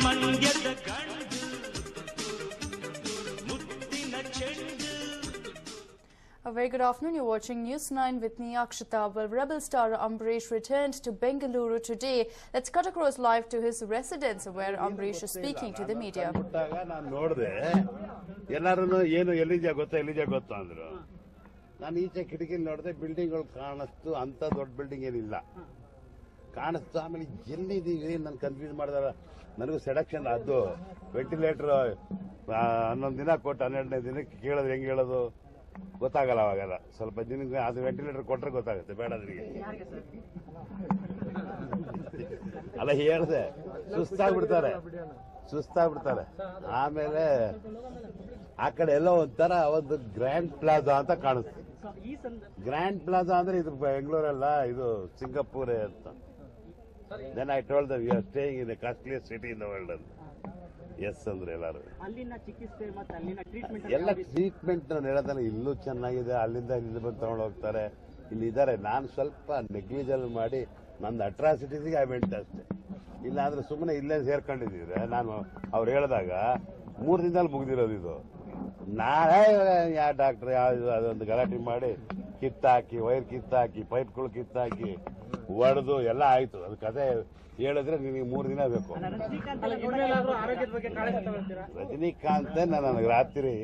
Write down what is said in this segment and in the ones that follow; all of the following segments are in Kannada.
ಮಂಡ್ಯದ ಗಂಡು ಮುತ್ತಿನ ಚೆಂಡು. A very good afternoon. You're watching News 9 with me, Akshita. Well, Rebel star Ambrish returned to Bengaluru today. Let's cut across live to his residence where Ambrish is speaking to the media. ನಾನು ನೋಡಿದೆ ಎಲ್ಲರೂ ಏನು ಎಲ್ಲಿದ್ಯಾ ಗೊತ್ತಾ ಅಂದ್ರು. ನಾನು ಈಚೆ ಕಿಟಕಿಲಿ ನೋಡಿದೆ, ಬಿಲ್ಡಿಂಗ್ಗಳು ಕಾಣಿಸ್ತು. ಅಂತ ದೊಡ್ಡ ಬಿಲ್ಡಿಂಗ್ ಏನಿಲ್ಲ ಕಾಣಿಸ್ತು. ಆಮೇಲೆ ಎಲ್ಲಿದ್ದೀವಿ ನಾನು ಕನ್ಫ್ಯೂಸ್ ಮಾಡಿದಾರ. ನನಗೂ ಸೆಡಕ್ಷನ್ ಅದು ವೆಂಟಿಲೇಟರ್ 11 ದಿನ ಕೊಟ್ಟು 12ನೇ ದಿನಕ್ಕೆ ಕೇಳಿದ್ರೆ ಹೆಂಗೆ ಹೇಳೋದು ಗೊತ್ತಾಗಲ್ಲ. ಅವಾಗೆಲ್ಲ ಸ್ವಲ್ಪ ದಿನಕ್ಕೆ ಅದು ವೆಂಟಿಲೇಟರ್ ಕೊಟ್ರೆ ಗೊತ್ತಾಗುತ್ತೆ. ಬೇಡ ಅದರಿಗೆ ಅಲ್ಲ ಹೇಳ್ದೆ, ಸುಸ್ತಾಗ್ಬಿಡ್ತಾರೆ. ಆಮೇಲೆ ಆ ಕಡೆ ಎಲ್ಲ ಒಂಥರ ಒಂದು ಗ್ರ್ಯಾಂಡ್ ಪ್ಲಾಜಾ ಅಂತ ಕಾಣಿಸ್ತು. ಗ್ರ್ಯಾಂಡ್ ಪ್ಲಾಜಾ ಅಂದ್ರೆ ಇದು ಬೆಂಗಳೂರಲ್ಲ, ಇದು ಸಿಂಗಾಪುರೇ ಅಂತ. Then I told them you are staying in the costliest city in the world ಅಂತ. ಎಸ್ ಅಂದ್ರೆ ಎಲ್ಲರೂ. ಎಲ್ಲ ಟ್ರೀಟ್ಮೆಂಟ್ ನಾನು ಹೇಳೋದನ್ನ ಇಲ್ಲೂ ಚೆನ್ನಾಗಿದೆ, ಅಲ್ಲಿಂದ ಇಲ್ಲಿ ಬಂದು ತಗೊಂಡು ಹೋಗ್ತಾರೆ. ಇಲ್ಲಿ ಇದ್ದಾರೆ. ನಾನು ಸ್ವಲ್ಪ ನೆಗ್ಲಿಜಲ್ ಮಾಡಿ ನಂದು ಅಟ್ರಾಸಿಟೀಸ್ಗೆ ಐ ಮೆಂಟ್ ಅಷ್ಟೇ. ಇಲ್ಲಾಂದ್ರೆ ಸುಮ್ಮನೆ ಇಲ್ಲೇ ಸೇರ್ಕೊಂಡಿದ್ರೆ ನಾನು ಅವ್ರು ಹೇಳಿದಾಗ 3 ದಿನದಲ್ಲಿ ಮುಗ್ದಿರೋದು ಇದು. ನಾಳೆ ಯಾವ ಡಾಕ್ಟರ್ ಅದೊಂದು ಗಲಾಟೆ ಮಾಡಿ ಕಿತ್ತಾಕಿ, ವೈರ್ ಕಿತ್ತಾಕಿ, ಪೈಪ್ಗಳು ಕಿತ್ತಾಕಿ ಒಡೆದು ಎಲ್ಲ ಆಯ್ತು. ಅದು ಕತೆ ಹೇಳಿದ್ರೆ ನಿಮಗೆ 3 ದಿನ ಬೇಕು. ರಜನಿಕಾಂತ್ ನನಗೆ ರಾತ್ರಿ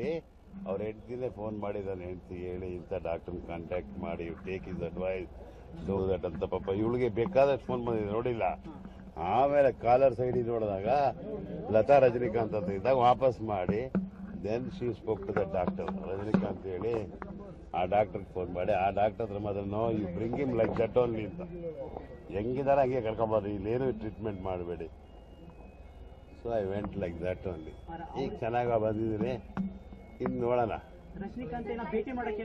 ಅವ್ರ ಹೆಂಡತಿನೇ ಫೋನ್ ಮಾಡಿ ನನ್ನ ಹೆಂಡತಿಗೆ ಹೇಳಿ ಇಂಥ ಡಾಕ್ಟರ್ನ ಕಾಂಟ್ಯಾಕ್ಟ್ ಮಾಡಿ take his advice do that ಅಂತ. ಪಾಪ ಇವಳಿಗೆ ಬೇಕಾದಷ್ಟು ಫೋನ್ ಬಂದಿದೆ, ನೋಡಿಲ್ಲ. ಆಮೇಲೆ ಕಾಲರ್ ಸೈಡ್ ನೋಡಿದಾಗ ಲತಾ ರಜನಿಕಾಂತ್ ಅಂತ ಇದ್ದಾಗ ವಾಪಸ್ ಮಾಡಿ then she spoke to the doctor Rajinikanth ಹೇಳಿ ಆ ಡಾಕ್ಟರ್ಗೆ ಫೋನ್ ಮಾಡಿ ಆ ಡಾಕ್ಟರ್ ಹತ್ರ ಮಾತ್ರ no you bring him like that only ಅಂತ. ಹೆಂಗಿದಾರೆ ಹಂಗೆ ಕರ್ಕೊಂಬರ್ರಿ, ಇಲ್ಲೇನು ಟ್ರೀಟ್ಮೆಂಟ್ ಮಾಡಬೇಡಿ. So I went like that only. ಈಗ ಚೆನ್ನಾಗಿ ಬಂದಿದ್ದೀನಿ. ಇನ್ನು ನೋಡೋಣ.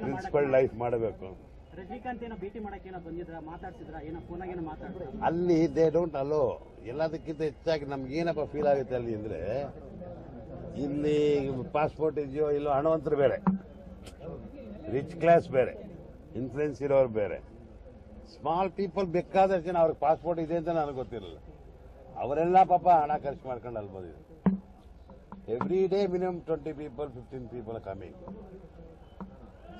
ಪ್ರಿನ್ಸಿಪಲ್ ಲೈಫ್ ಮಾಡಬೇಕು. ಅಲ್ಲಿ ದೇ ಡೋಂಟ್ ಅಲೋ. ಎಲ್ಲದಕ್ಕಿಂತ ಹೆಚ್ಚಾಗಿ ನಮ್ಗೇನಪ್ಪ ಫೀಲ್ ಆಗುತ್ತೆ ಅಲ್ಲಿ ಅಂದ್ರೆ, ಇಲ್ಲಿ ಪಾಸ್ಪೋರ್ಟ್ ಇದೆಯೋ ಇಲ್ಲೋ ಹಣವಂತರು ಬೇರೆ, ರಿಚ್ ಕ್ಲಾಸ್ ಬೇರೆ, ಇನ್ಫ್ಲೂಯೆನ್ಸ್ ಇರೋರು ಬೇರೆ, ಸ್ಮಾಲ್ ಪೀಪಲ್ ಬೇಕಾದಷ್ಟು ಜನ ಅವ್ರಿಗೆ ಪಾಸ್ಪೋರ್ಟ್ ಇದೆ ಅಂತ ನನಗೆ ಗೊತ್ತಿರಲಿಲ್ಲ. ಅವರೆಲ್ಲ ಪಾಪ ಹಣ ಖರ್ಚು ಮಾಡ್ಕೊಂಡು ಅಲ್ಲಿ ಬಂದಿದ್ರು. Every day minimum 20 people 15 people coming.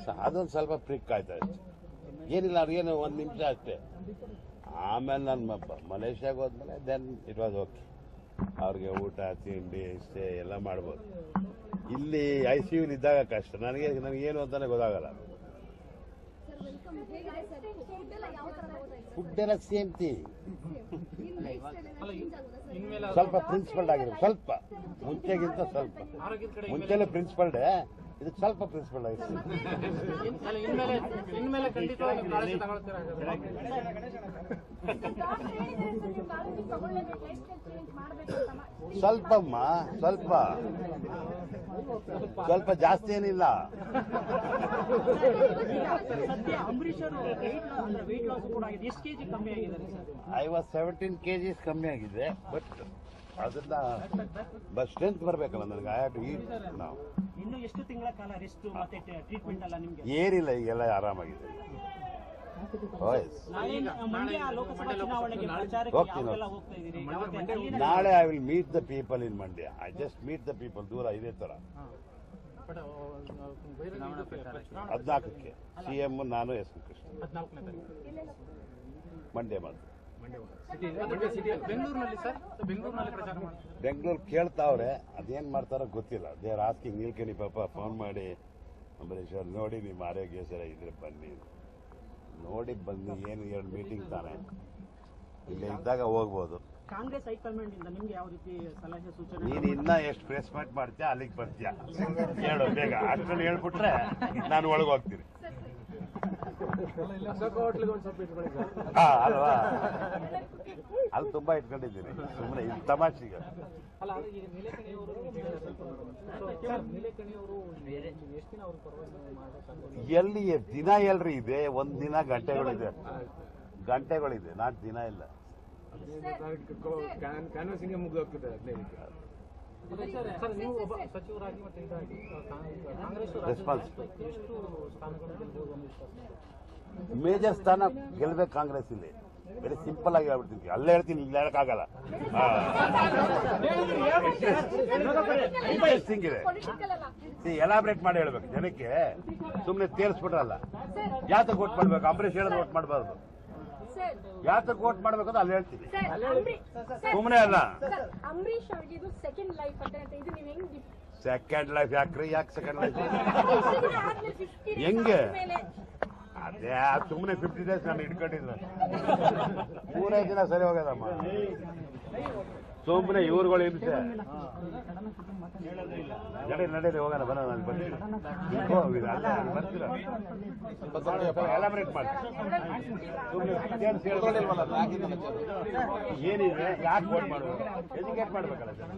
So ಅದೊಂದು ಸ್ವಲ್ಪ ಪ್ರಿಕ್ ಆಯ್ತು ಅಷ್ಟೇ, ಏನಿಲ್ಲ. ಅವ್ರಿಗೇನು 1 ನಿಮಿಷ ಅಷ್ಟೇ. ಆಮೇಲೆ ನಾನು ಮಲೇಷ್ಯಾಗೆ ಹೋದ್ಮೇಲೆ ದೆನ್ ಇಟ್ ವಾಸ್ ಓಕೆ. ಅವ್ರಿಗೆ ಊಟ ತಿಂಡಿ ಸ್ಟೇ ಎಲ್ಲ ಮಾಡ್ಬೋದು. ಇಲ್ಲಿ ICU ಇದ್ದಾಗ ಕಷ್ಟ. ನನಗೇನು ಅಂತಾನೆ ಗೊತ್ತಾಗಲ್ಲ. ಫುಡ್ ಎಲ್ಲ ಸೇಮ್ ಥಿಂಗ್. ಸ್ವಲ್ಪ ಪ್ರಿನ್ಸಿಪಲ್ಡ್ ಆಗಿರೋದು, ಸ್ವಲ್ಪ ಮುಂಚೆಗಿಂತ ಸ್ವಲ್ಪ. ಮುಂಚೆಲೆ ಪ್ರಿನ್ಸಿಪಲ್ಡ್, ಇದಕ್ಕೆ ಸ್ವಲ್ಪ ಪ್ರಿನ್ಸಿಪಲ್ ಆಗಿದೆ. ಸ್ವಲ್ಪಮ್ಮ, ಸ್ವಲ್ಪ ಜಾಸ್ತಿ ಏನಿಲ್ಲ. ಐ ವಾಸ್ 17 kgs ಕಮ್ಮಿ ಆಗಿದೆ. ಬಟ್ ಅದನ್ನ ಸ್ಟ್ರೆಂತ್ ಬರಬೇಕಲ್ಲ ನನಗೆ. ಐ ಹ್ಯಾವ್ ಟು ಈಟ್ ನಾವು. ಇನ್ನು ಎಷ್ಟು ತಿಂಗಳ ಕಾಲ ರೆಸ್ಟ್ ಮತ್ತೆ ಟ್ರೀಟ್ಮೆಂಟ್ ಅಲ್ಲ ನಿಮಗೆ? ಏನಿಲ್ಲ, ಈಗೆಲ್ಲ ಆರಾಮಾಗಿದೆ. ನಾಳೆ I will meet the people in Mandya. I just meet the people. ದೂರ ಇದೇ ತರ 14ಕ್ಕೆ CM ನಾನು ಎಸ್ ಎಂ ಕೃಷ್ಣ ಮಂಡ್ಯ ಮಾತು. ಬೆಂಗಳೂರು ಕೇಳ್ತಾವ್ರೆ, ಅದೇನ್ ಮಾಡ್ತಾರೋ ಗೊತ್ತಿಲ್ಲ. ದೇವ್ರ ಆಸ್ಕಿಂಗ್ ನೀಲ್ಕಣಿ ಪಾಪ ಫೋನ್ ಮಾಡಿ ಅಂಬರೀಶ್ ಅವ್ರು ನೋಡಿ ನಿಮ್ಮ ಆರೋಗ್ಯ ಸರಿ ಇದ್ರೆ ಬನ್ನಿ, ನೋಡಿ ಬನ್ನಿ. ಏನು 2 ಮೀಟಿಂಗ್ ತಾನೆ, ಇಲ್ಲೇ ಇದ್ದಾಗ ಹೋಗ್ಬೋದು. ಕಾಂಗ್ರೆಸ್ ಹೈಕಮಾಂಡ್ ಇಂದ ನಿಮ್ಗೆ ಯಾವ ರೀತಿ ಸಲಹೆ ಸೂಚನೆ? ನೀನ್ ಇನ್ನ ಎಷ್ಟು ಪ್ರೆಸ್ ಮೀಟ್ ಮಾಡ್ತೀಯ ಅಲ್ಲಿಗೆ ಬರ್ತೀಯ ಹೇಳು ಬೇಗ. ಅಷ್ಟರಲ್ಲಿ ಹೇಳ್ಬಿಟ್ರೆ ನಾನು ಒಳಗೆ ಹೋಗ್ತೀನಿ. ಅಲ್ವಾ, ಅಲ್ಲಿ ತುಂಬಾ ಇಟ್ಕೊಂಡಿದ್ದೀನಿ ಸುಮ್ಮನೆ ಇದು ತಮಾಷೆಗೆ. ಎಲ್ಲಿ ದಿನ ಎಲ್ರಿ ಇದೆ? ಒಂದಿನ ಗಂಟೆಗಳಿದೆ, ನಾಟ್ ದಿನ ಇಲ್ಲ. ಕ್ಯಾನ್ವಸಿಂಗ್ ಮುಗಿದೋಗ್ತದೆ 15 ಸರ್, ನೀವು ಒಬ್ಬ ಸಚಿವರಾಗಿ ಮತ್ತೆ ಇದಾಗಿ ಕಾಂಗ್ರೆಸ್ ಮೇಜರ್ ಸ್ಥಾನ ಗೆಲ್ಬೇಕು ಕಾಂಗ್ರೆಸ್ ಇಲ್ಲಿ. ವೆರಿ ಸಿಂಪಲ್ ಆಗಿ ಹೇಳ್ಬಿಡ್ತೀನಿ, ಅಲ್ಲೇ ಹೇಳ್ತೀನಿ, ಇಲ್ಲಿ ಹೇಳಕ್ಕಾಗಲ್ಲ. ಇಂಟ್ರೆಸ್ಟಿಂಗ್ ಇದೆ, ಎಲಾಬ್ರೇಟ್ ಮಾಡಿ ಹೇಳ್ಬೇಕು ಜನಕ್ಕೆ, ಸುಮ್ಮನೆ ತೇಲ್ಸ್ಬಿಟ್ರಲ್ಲ. ಯಾತಕ್ಕೆ ವೋಟ್ ಮಾಡ್ಬೇಕು? ಅಂಬರೀಷ್ ಹೇಳಿದ್ರೆ ವೋಟ್ ಮಾಡಬಾರ್ದು. ಯಾತಕ್ಕೆ ವೋಟ್ ಮಾಡ್ಬೇಕು ಅಂತ ಅಲ್ಲಿ ಹೇಳ್ತೀನಿ, ಸುಮ್ಮನೆ ಅಲ್ಲ. ಅಂಬರೀಷ್ ಅವರಿಗೆ ಇದು ಸೆಕೆಂಡ್ ಲೈಫ್ ಅಂತ ಇದು ನೀವು ಹೆಂಗ್ ಸೆಕೆಂಡ್ ಲೈಫ್ ಯಾಕ್ರಿ? ಯಾಕೆ ಸೆಕೆಂಡ್ ಲೈಫ್? ಹೆಂಗೆ? ಅದೇ ಸುಮ್ಮನೆ 50 days ನಾನು ಇಟ್ಕೊಂಡಿದ್ರೆ 3 ದಿನ ಸರಿ ಹೋಗೋದಮ್ಮ. ಸುಮ್ಮನೆ ಇವ್ರುಗಳು ಹಿಂಸೆ. ನಡೀರಿ ಹೋಗೋಣ, ಬರೋಣ, ಅಲ್ಲಿ ಬರ್ತೀರಾ? ಎಲಾಬ್ರೇಟ್ ಮಾಡಿ. ಏನಿದೆ, ಯಾಕೆ ವೋಟ್ ಮಾಡ್ಬೇಕು? ಎಜುಕೇಟ್ ಮಾಡ್ಬೇಕಲ್ಲ ಜನ.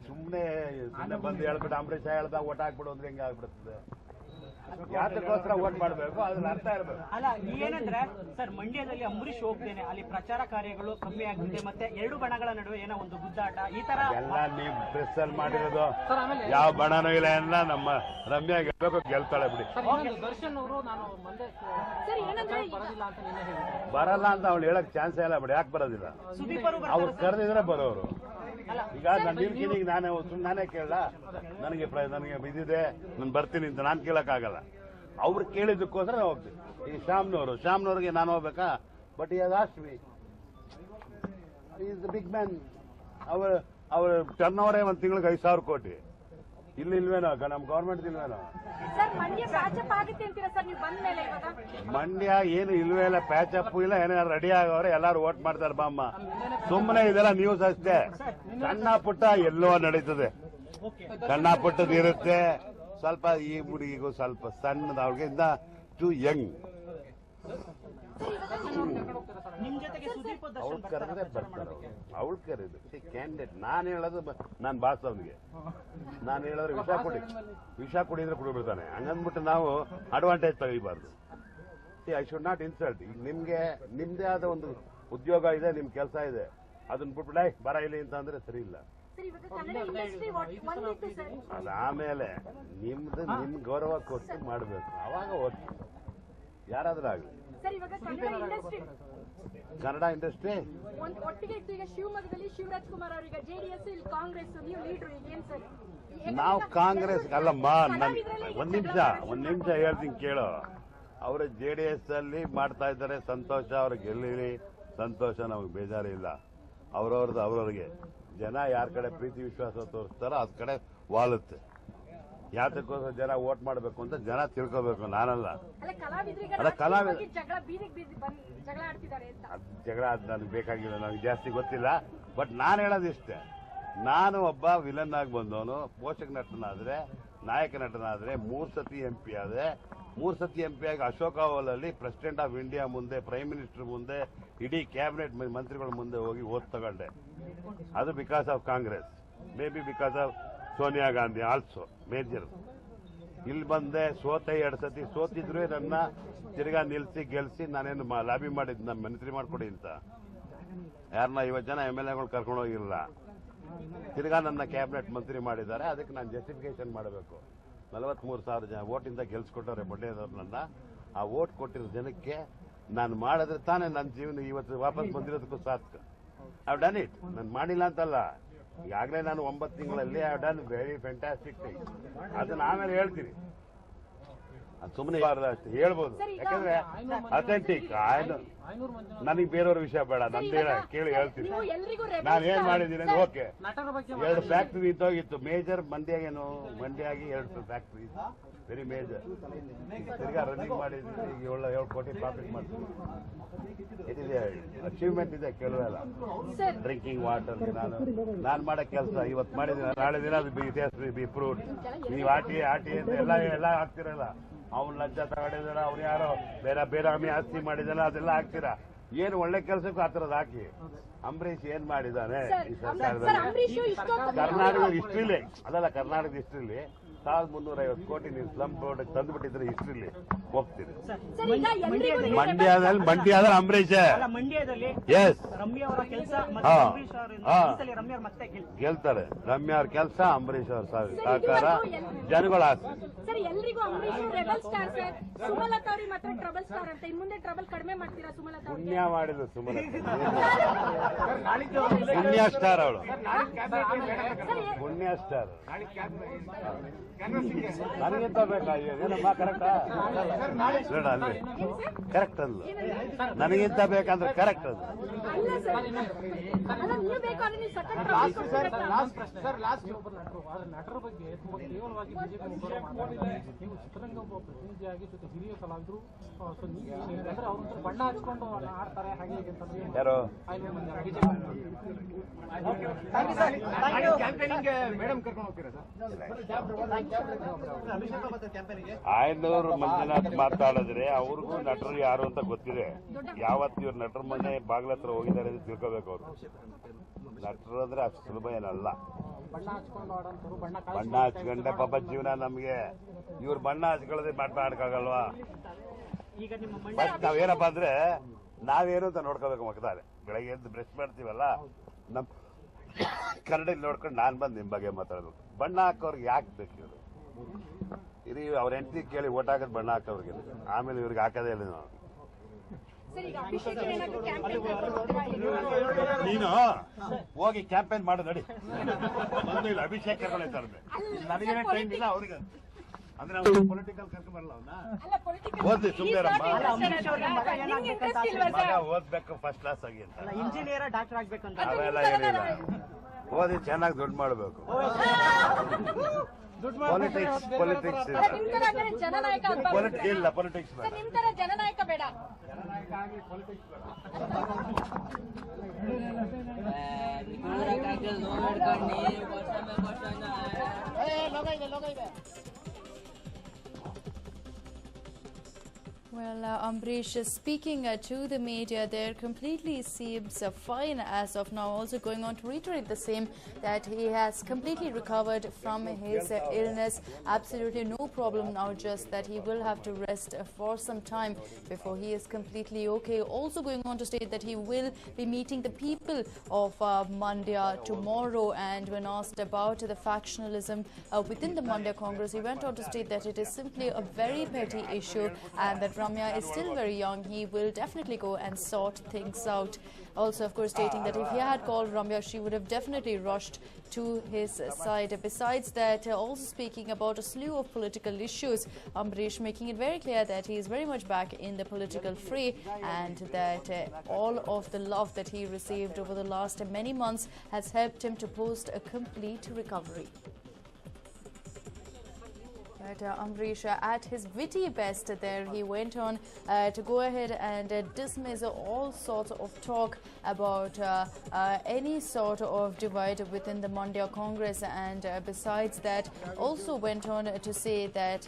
ಸುಮ್ಮನೆ ಬಂದು ಹೇಳ್ಬಿಟ್ಟು ಅಂಬರೀಷ್ ಹೇಳ್ದಾಗ ವೋಟ್ ಹಾಕ್ಬಿಡು ಅಂದ್ರೆ ಹೆಂಗೆ ಆಗ್ಬಿಡುತ್ತದೆ? ಯಾತಕ್ಕೋಸ್ಕರ ವೋಟ್ ಮಾಡಬೇಕು, ಅದನ್ನ ಅರ್ಥ ಇರಬೇಕು. ಅಲ್ಲ, ಏನಂದ್ರೆ ಸರ್, ಮಂಡ್ಯದಲ್ಲಿ ಅಂಬರೀಷ್ ಹೋಗ್ತೇನೆ, ಅಲ್ಲಿ ಪ್ರಚಾರ ಕಾರ್ಯಗಳು ಕಮ್ಮಿ ಆಗುತ್ತೆ, ಮತ್ತೆ ಎರಡು ಬಣಗಳ ನಡುವೆ ಏನೋ ಒಂದು ಗುದ್ದಾಟ, ಈ ತರ ಎಲ್ಲ ನೀವು ಪ್ರೆಸ್ ಅಲ್ಲಿ ಮಾಡಿರೋದು. ಯಾವ ಬಣನೂ ಇಲ್ಲ, ಎಲ್ಲ ನಮ್ಮ ರಮ್ಯಾ ಗೆಲ್ಬೇಕು, ಗೆಲ್ತಾಳೆ ಬಿಡಿ. ದರ್ಶನ್ ಅವರು ನಾನು ಮಂಡ್ಯ ಬರೋದಿಲ್ಲ ಅಂತ ನಿನ್ನೆ ಹೇಳಿದ್ರು. ಬರಲ್ಲ ಅಂತ ಅವ್ಳು ಹೇಳಕ್ ಚಾನ್ಸೇ ಇಲ್ಲ ಬಿಡಿ. ಯಾಕೆ ಬರೋದಿಲ್ಲ? ಅವ್ರು ಕರೆದಿದ್ರೆ ಬರೋರು. ಈಗ ನನ್ನ ನಿಲ್ಕಿನಿಗೆ ನಾನೇ ಕೇಳಲ್ಲ, ನನಗೆ ಬಿದ್ದಿದೆ, ನಾನು ಬರ್ತೀನಿ ಅಂತ ನಾನು ಕೇಳಕ್ಕಾಗಲ್ಲ. ಅವ್ರು ಕೇಳಿದ್ದಕ್ಕೋಸ್ಕರ ಹೋಗ್ತೀನಿ. ಈಗ ಶ್ಯಾಮ್ನವ್ರಿಗೆ ನಾನು ಹೋಗ್ಬೇಕಾ? But he asked me, is the big man. ಅವ್ರ ಟರ್ನ್ ಓವರೇ ಒಂದು ತಿಂಗಳಿಗೆ 5,000 ಕೋಟಿ. ಇಲ್ವೇನೋ ನಮ್ಮ ಗೌರ್ಮೆಂಟ್ ಇಲ್ವೇನೋ? ಮಂಡ್ಯ ಏನು ಇಲ್ವೇ ಇಲ್ಲ, ಪ್ಯಾಚಪ್ ಇಲ್ಲ, ಏನಾದ್ರು ರೆಡಿ ಆಗವ್ರೆ, ಎಲ್ಲಾರು ವೋಟ್ ಮಾಡ್ತಾರೆ ಬಾಮ್ಮ. ಸುಮ್ಮನೆ ಇದೆಲ್ಲ ನ್ಯೂಸ್ ಅಷ್ಟೇ. ಸಣ್ಣ ಪುಟ್ಟ ಎಲ್ಲೋ ನಡೀತದೆ, ಸಣ್ಣ ಪುಟ್ಟದ್ದು ಇರುತ್ತೆ. ಸ್ವಲ್ಪ ಈ ಹುಡುಗಿಗೂ ಸ್ವಲ್ಪ ಸಣ್ಣದ, ಅವ್ರಿಗೆ ಇನ್ನ ಟು ಯಂಗ್. ಅವ್ಳು ಕರೆದ್ರೆ ಬರ್ತಾರೆ, ಅವಳು ಕರೆದು ಕ್ಯಾಂಡಿಡೇಟ್. ನಾನು ಹೇಳೋದು, ನಾನು ಬಾಸ್ ಅವನಿಗೆ. ನಾನು ಹೇಳಿದ್ರೆ ವಿಷ ಕುಡಿದ್ರೆ ಕುಡಿಬಿಡ್ತಾನೆ. ಹಂಗಂದ್ಬಿಟ್ಟು ನಾವು ಅಡ್ವಾಂಟೇಜ್ ತೆಗಿಬಾರ್ದು. I should not insult. ಈಗ ನಿಮ್ದೇ ಆದ ಒಂದು ಉದ್ಯೋಗ ಇದೆ, ನಿಮ್ ಕೆಲಸ ಇದೆ, ಅದನ್ನ ಬಿಟ್ಬಿಡ ಬರ ಇಲ್ಲಿ ಅಂತ ಅಂದ್ರೆ ಸರಿ ಇಲ್ಲ. ಅದು ಆಮೇಲೆ ನಿಮ್ ಗೌರವ ಕೊಟ್ಟು ಮಾಡ್ಬೇಕು, ಅವಾಗ ಓಕೆ ಯಾರಾದ್ರೂ ಆಗಲಿ. ಕನ್ನಡ ಇಂಡಸ್ಟ್ರಿ ಒಟ್ಟಿಗೆ ಈಗ ಶಿವಮೊಗ್ಗದಲ್ಲಿ ಶಿವರಾಜ್ ಕುಮಾರ್ ಅವರಿಗೆ ಜೆಡಿಎಸ್, ಇಲ್ಲಿ ಕಾಂಗ್ರೆಸ್, ನೀವು ಲೀಡರ್, ಈಗ ಏನ್ ಸರ್? ನಾವು ಕಾಂಗ್ರೆಸ್ ಅಲ್ಲಮ್ಮ. ಒಂದ್ ನಿಮಿಷ ಹೇಳ್ತೀನಿ ಕೇಳೋ. ಅವರು JDS ಅಲ್ಲಿ ಮಾಡ್ತಾ ಇದ್ದಾರೆ, ಸಂತೋಷ. ಅವ್ರಿಗೆ ಗೆಲ್ಲಿ ಸಂತೋಷ, ನಮಗೆ ಬೇಜಾರಿಲ್ಲ. ಅವ್ರವ್ರಿಗೆ ಜನ ಯಾರ ಕಡೆ ಪ್ರೀತಿ ವಿಶ್ವಾಸ ತೋರಿಸ್ತಾರೋ ಅದ್ ಕಡೆ ವಾಲುತ್ತೆ. ಯಾತಕ್ಕೋಸ್ಕರ ಜನ ವೋಟ್ ಮಾಡಬೇಕು ಅಂತ ಜನ ತಿಳ್ಕೋಬೇಕು, ನಾನಲ್ಲ. ಅಲ್ಲ, ಕಲಾವಿದ ಜಗಳ ಅದು ನನಗೆ ಬೇಕಾಗಿಲ್ಲ, ನನಗೆ ಜಾಸ್ತಿ ಗೊತ್ತಿಲ್ಲ. ಬಟ್ ನಾನು ಹೇಳೋದಿಷ್ಟೇ, ನಾನು ಒಬ್ಬ ವಿಲನ್ ಆಗಿ ಬಂದವನು, ಪೋಷಕ ನಟನಾದ್ರೆ, ನಾಯಕ ನಟನಾದ್ರೆ, 3 ಸತಿ MP ಆದ್ರೆ, 3 ಸತಿ MP ಆಗಿ ಅಶೋಕ್ ಅವಲಲ್ಲಿ ಪ್ರೆಸಿಡೆಂಟ್ ಆಫ್ ಇಂಡಿಯಾ ಮುಂದೆ, ಪ್ರೈಮ್ ಮಿನಿಸ್ಟರ್ ಮುಂದೆ, ಇಡೀ ಕ್ಯಾಬಿನೆಟ್ ಮಂತ್ರಿಗಳ ಮುಂದೆ ಹೋಗಿ ಓಟ್ ತಗೊಂಡೆ. ಅದು because of Congress, may be because of Sonia Gandhi also major. ಇಲ್ಲಿ ಬಂದೆ, ಸೋತೆ 2 ಸತಿ. ಸೋತಿದ್ರು ನನ್ನ ತಿರ್ಗಾ ನಿಲ್ಸಿ ಗೆಲ್ಸಿ, ನಾನೇನು ಲಾಬಿ ಮಾಡಿದ್ ನಮ್ಮ ಮಂತ್ರಿ ಮಾಡ್ಕೊಡಿ ಅಂತ. ಯಾರನ್ನ 50 ಜನ MLAಗಳು ಕರ್ಕೊಂಡು ಹೋಗಿಲ್ಲ. ತಿರ್ಗಾ ನನ್ನ ಕ್ಯಾಬಿನೆಟ್ ಮಂತ್ರಿ ಮಾಡಿದ್ದಾರೆ. ಅದಕ್ಕೆ ನಾನು ಜಸ್ಟಿಫಿಕೇಶನ್ ಮಾಡಬೇಕು. 43,000 ಜನ ವೋಟಿಂದ ಗೆಲ್ಸ್ಕೊಟ್ಟವ್ರೆ ಮಂಡ್ಯದವ್ರು ನನ್ನ. ಆ ವೋಟ್ ಕೊಟ್ಟಿರೋ ಜನಕ್ಕೆ ನಾನು ಮಾಡಿದ್ರೆ ತಾನೇ ನನ್ನ ಜೀವನ ಇವತ್ತು ವಾಪಸ್ ಬಂದಿರೋದಕ್ಕೂ ಸಾರ್ಥಕ. I have done it. ನಾನು ಮಾಡಿಲ್ಲ ಅಂತಲ್ಲ, ಈಗಾಗಲೇ ನಾನು 9 ತಿಂಗಳಲ್ಲಿ I have done very fantastic thing. ಅದನ್ನ ಆಮೇಲೆ ಹೇಳ್ತೀನಿ, ಅದು ಸುಮ್ಮನೆ ಅಷ್ಟೇ ಹೇಳ್ಬೋದು. ಯಾಕಂದ್ರೆ ಅಥೆಂಟಿಕ್. ನನಗೆ ಬೇರೆಯವ್ರ ವಿಷಯ ಬೇಡ, ನಂದು ಕೇಳಿ ಹೇಳ್ತೀನಿ. ನಾನು ಏನ್ ಮಾಡಿದ್ದೀನಿ ಅಂದ್ರೆ, ಓಕೆ, 2 ಫ್ಯಾಕ್ಟ್ರಿ ಇದ್ದೋಗಿತ್ತು ಮೇಜರ್. ಮಂಡ್ಯಾಗಿ 2 ಫ್ಯಾಕ್ಟ್ರಿ ವೆರಿ ಮೇಜರ್. ತಿರ್ಗಾ ರನ್ನಿಂಗ್ ಮಾಡಿದ್ದೀನಿ. ಈಗ 7 ಕೋಟಿ ಪ್ರಾಫಿಟ್ ಮಾಡ್ತೀನಿ. ಇಟ್ ಇಸ್ ಅಚೀವ್ಮೆಂಟ್ ಇದೆ, ಕೇಳುವಲ್ಲ. ಡ್ರಿಂಕಿಂಗ್ ವಾಟರ್ಗೆ ನಾನು ಮಾಡೋ ಕೆಲಸ ಇವತ್ತು ಮಾಡಿದ್ದೀನಿ, ನಾಳೆ ದಿನ ಅದು ಇತಿಹಾಸ ಪ್ರೂವ್ಡ್. ನೀವು ಆಟಿ ಅಂತ ಎಲ್ಲ ಹಾಕ್ತಿರಲ್ಲ. ಅವ್ನು ಲಂಚ ತಗೊಂಡಿದಾರ, ಅವ್ನು ಯಾರೋ ಬೇರಾಮಿ ಆಸ್ತಿ ಮಾಡಿದಾರ, ಅದೆಲ್ಲ ಹಾಕ್ತೀರಾ. ಏನು ಒಳ್ಳೆ ಕೆಲಸಕ್ಕೂ ಆ ಥರದ್ದು ಹಾಕಿ. ಅಂಬರೀಷ್ ಏನ್ ಮಾಡಿದಾನೆ ಈ ಸರ್ಕಾರದಲ್ಲಿ? ಕರ್ನಾಟಕದ ಹಿಸ್ಟ್ರಿಲಿ, ಅದಲ್ಲ, ಕರ್ನಾಟಕದ ಹಿಸ್ಟ್ರಿಲಿ 1,350 ಕೋಟಿ ನೀವು ಸ್ಲಮ್ ಬೋರ್ಡ್ ತಂದುಬಿಟ್ಟಿದ್ರೆ ಹಿಸ್ಟ್ರಿಲಿ ಹೋಗ್ತೀರಿ. ಸರ್ ಈಗ ಎಲ್ರಿಗೂ ಮಂಡ್ಯದಲ್ಲಿ ಅಂಬರೀಷ್ ಅಲ್ಲ, ಮಂಡ್ಯದಲ್ಲಿ ಎಸ್ ರಮ್ಯ ಅವರ ಕೆಲಸ ಮತ್ತೆ ಹಾ. ಅಂಬರೀಶ್ ಅವರಿಂದ ಹಾ. ಈ ಸಲ ರಮ್ಯ ಅವ್ರು ಮತ್ತೆ ಗೆಲ್ತಾರೆ. ರಮ್ಯಾ ಅವ್ರ ಕೆಲಸ, ಅಂಬರೀಷ್ ಅವ್ರ ಸಹಕಾರ, ಜನಗಳ ಆಸೆ. ಸರ್ ಎಲ್ರಿಗೂ Ambareesh rebel star sir. Sumalatha ಅವ್ರಿಗೆ ಮಾತ್ರ ಟ್ರಬಲ್ ಸ್ಟಾರ್ ಅಂತ. ಇನ್ ಮುಂದೆ ಟ್ರಬಲ್ ಕಡಿಮೆ ಮಾಡ್ತೀರಾ ಸುಮಲತಾ ಅವ್ರಿಗೆ? ಪುಣ್ಯ ಮಾಡಿದ್ರು ಸುಮ್ಮನೆ ಪುಣ್ಯ ಸ್ಟಾರ್ ಅವಳು, ಪುಣ್ಯ ಸ್ಟಾರ್. ನನಗಿಂತ ಬೇಕಾ ಏನಮ್ಮ? ಕರೆಕ್ಟಾ? ನೋಡ ಅಲ್ಲಿ ಕರೆಕ್ಟ್ ಅಂದ್ಲು. ನನಗಿಂತ ಬೇಕಂದ್ರೆ ಕರೆಕ್ಟ್ ಅಂದ್ಲು. ಅಲ್ಲ ಸರ್, ಅಲ್ಲ ನೀವು ಬೇಕಾದ್ರೆ ನೀವು ಸಖತ್ trouble ಕೊಡ್ತೀರಾ? ಸರ್ ಲಾಸ್ಟ್ ನಟರ ಬಗ್ಗೆ ತುಂಬಾ ಕೇವಲವಾಗಿ ಬಿಜೆಪಿ ಮುಖಂಡರು ಮಾತಾಡಿದ್ದಾರೆ. ನೀವು ಚಿತ್ರರಂಗ ಒಬ್ಬ ಪ್ರತಿನಿಧಿಯಾಗಿ ಜೊತೆ ಹಿರಿಯ ಕಲಾವಿದರು, ಸೊ ನೀವು ಅಂದ್ರೆ ಅವ್ರ ಬಣ್ಣ ಹಚ್ಕೊಂಡು ಆಡ್ತಾರೆ ಹಾಗೆ ಹೀಗೆ ಅಂತಂದ್ರೆ ಯಾರು ಮೇಡಮ್ ಕರ್ಕೊಂಡು ಹೋಗ್ತೀರಾ ಸರ್? ಆಯ್ನೂರು ಮಂಜುನಾಥ್ ಮಾತಾಡಿದ್ರೆ ಅವ್ರಿಗೂ ನಟರು ಯಾರು ಅಂತ ಗೊತ್ತಿದೆ. ಯಾವತ್ತು ಇವ್ರು ನಟರ ಮನೆ ಬಾಗ್ಲ ಹತ್ರ ಹೋಗಿದ್ದಾರೆ ಅಂತ ತಿಳ್ಕೋಬೇಕು ಅವರು. ನಟರು ಅಂದ್ರೆ ಅಷ್ಟು ಸುಲಭ ಏನಲ್ಲ. ಬಣ್ಣ ಹಚ್ಕೊಂಡು ಆಡೋಂಥವ್ರು, ಬಣ್ಣ ಹಚ್ಕೊಂಡೆ ಪಾಪ ಜೀವನ ನಮ್ಗೆ. ಇವ್ರು ಬಣ್ಣ ಹಚ್ಕೊಳ್ಳೋದೇ ಮಾಡ್ಕಾಗಲ್ವಾ? ಈಗ ನಿಮ್ಮ ಮಂಡ್ಯ ಫಸ್ಟ್ ನಾವೇನಪ್ಪ ಅಂದ್ರೆ ನಾವೇನು ಅಂತ ನೋಡ್ಕೋಬೇಕು ಮಕ್ಕಳಾರೆ. ಬೆಳಗ್ಗೆ ಎದ್ದು ಬ್ರಷ್ ಮಾಡ್ತೀವಲ್ಲ, ನಮ್ ಕನ್ನಡದಲ್ಲಿ ನೋಡ್ಕೊಂಡು ನಾನ್ ಬಂದು ನಿಮ್ ಬಗ್ಗೆ ಮಾತಾಡೋದು. ಬಣ್ಣ ಹಾಕೋರ್ಗೆ ಯಾಕೆ ಬೇಕು ಇವರು? ಇರಿ ಅವ್ರ ಹೆಂಡತಿ ಕೇಳಿ ಓಟ್ ಹಾಕೋದು ಬಣ್ಣ ಹಾಕೋರ್ಗೆ, ಆಮೇಲೆ ಇವ್ರಿಗೆ ಹಾಕೋದೇ ಇಲ್ಲ ನಾವು. ಸರ್ ಈಗ ಅಭಿಷೇಕ್ ಏನಾದ್ರು ಕ್ಯಾಂಪೇನ್ ಮಾಡ್ಕೊಡ್ತೀರಾ? ನೀನು ಹೋಗಿ ಕ್ಯಾಂಪೇನ್ ಮಾಡು ನಡಿ. ಬಂದು ಇಲ್ಲ ಅಭಿಷೇಕ್ ಕರ್ಕೊಂಡ್ತಾರೆ. ನನಗೇನೇ ಟೈಮ್ ಇಲ್ಲ ಅವ್ರಿಗೆ. ಅಂದ್ರೆ ಅವ್ರು ಪೊಲಿಟಿಕಲ್ ಕರ್ಕೊಂಡ್ ಬರಲ್ಲ ಅವನ್ನ. ಅಲ್ಲ ಪೊಲಿಟಿಕಲ್ ಓದ್ಲಿ ಸುಮ್ಮನೆ ಅಂಬರೀಶ್ ಅವ್ರಿಗೆ ಮಗ ಏನಾಗ್ಬೇಕಂತ ಆಸೆ ಇದೆ? ಮಗ ಓದ್ಬೇಕು ಫಸ್ಟ್ ಕ್ಲಾಸ್ ಆಗಿ ಅಂತ. ಅಲ್ಲ, ಇಂಜಿನಿಯರ್ ಡಾಕ್ಟರ್ ಆಗ್ಬೇಕಂತ. ಅವೆಲ್ಲ ಏನಿಲ್ಲ, ಓದಿ ಚೆನ್ನಾಗಿ ದುಡ್ಡು ಮಾಡಬೇಕು. ಪೊಲಿಟಿಕ್ಸ್ ನಿಮ್ ತರ ಅಂದ್ರೆ ಜನನಾಯಕ ಆಗ್ಬಾರ್ದು. ಇಲ್ಲ, ಪೊಲಿಟಿಕ್ಸ್ ಸರ್ ನಿಮ್ ತರ ಜನನಾಯಕ ಬೇಡ. Well, Ambrish is speaking to the media there completely seems fine as of now, also going on to reiterate the same, that he has completely recovered from his illness. Absolutely no problem now, just that he will have to rest for some time before he is completely okay. Also going on to state that he will be meeting the people of Mandya tomorrow, and when asked about the factionalism within the Mandya Congress, he went on to state that it is simply a very petty issue and that Ramya is still very young. He will definitely go and sort things out. Also, of course, stating that if he had called Ramya, she would have definitely rushed to his side. Besides that, also speaking about a slew of political issues, Ambrish making it very clear that he is very much back in the political fray, and that all of the love that he received over the last many months has helped him to post a complete recovery. But Ambrish, at his witty best there, he went on to go ahead and dismiss all sorts of talk about any sort of divide within the Mandya Congress, and besides that also went on to say that